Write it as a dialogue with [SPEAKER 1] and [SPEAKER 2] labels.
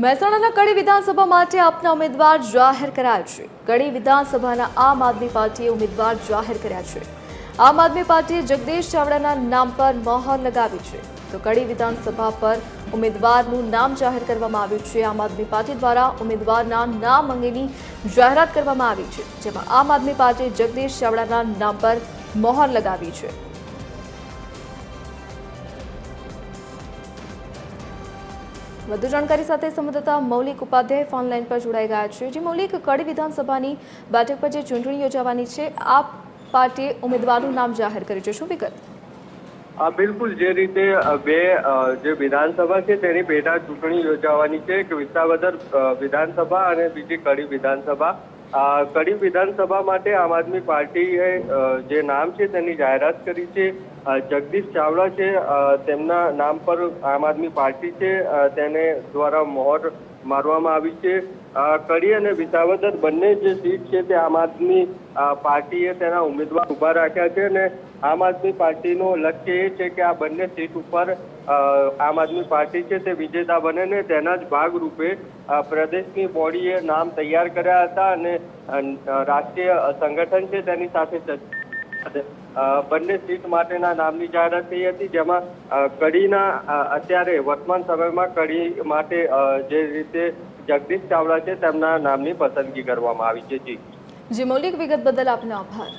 [SPEAKER 1] મહેસાણાના કડી વિધાનસભા માટે આપના ઉમેદવાર જાહેર કરાયા છે। કડી વિધાનસભાના આમ આદમી પાર્ટીએ ઉમેદવાર જાહેર કર્યા છે। આમ આદમી પાર્ટીએ જગદીશ ચાવડાના નામ પર મહોર લગાવી છે। તો કડી વિધાનસભા પર ઉમેદવારનું નામ જાહેર કરવામાં આવ્યું છે। આમ આદમી પાર્ટી દ્વારા ઉમેદવારના નામ અંગેની જાહેરાત કરવામાં આવી છે, જેમાં આમ આદમી પાર્ટીએ જગદીશ ચાવડાના નામ પર મહોર લગાવી છે। વધુ જાણકારી સાથે સંવાદદાતા મૌલિક ઉપાધ્યાય ફોન લાઈન પર જોડાઈ ગયા છે। જે મૌલિક, કડી વિધાનસભાની બેઠક પર જે ચૂંટણી યોજાવાની છે, આ પાર્ટીએ ઉમેદવારનું નામ જાહેર કર્યું છે, શું વિગત?
[SPEAKER 2] બિલકુલ, જે રીતે જે વિધાનસભા છે તેની પેટા ચૂંટણી યોજાવાની છે, એક વિસાવદર વિધાનસભા અને બીજી કડી વિધાનસભા। કડી વિધાનસભા માટે આમ આદમી પાર્ટીએ જે નામ છે તેની જાહેરાત કરી છે। જગદીશ ચાવડા છે, તેમના નામ પર આમ આદમી પાર્ટી છે તેને દ્વારા મહોર મારવામાં આવી છે। કડી અને વિસાવદર બંને જે સીટ છે તે આમ આદમી પાર્ટીએ તેના ઉમેદવાર ઉભા રાખ્યા છે અને આમ આદમી પાર્ટીનું લક્ષ્ય એ છે કે આ બંને સીટ ઉપર આમ આદમી પાર્ટી છે તે વિજેતા બને ને તેના જ ભાગરૂપે પ્રદેશની બોડીએ નામ તૈયાર કર્યા હતા અને રાષ્ટ્રીય સંગઠન છે તેની સાથે બંને સીટ માટેના નામની જાહેરાત થઈ હતી, જેમાં કડીના અત્યારે વર્તમાન સમયમાં કડી માટે જે રીતે જગદીશ ચાવડા છે તેમના નામની પસંદગી કરવામાં આવી છે।
[SPEAKER 1] જી મૌલિક, વિગત બદલ આપનો આભાર।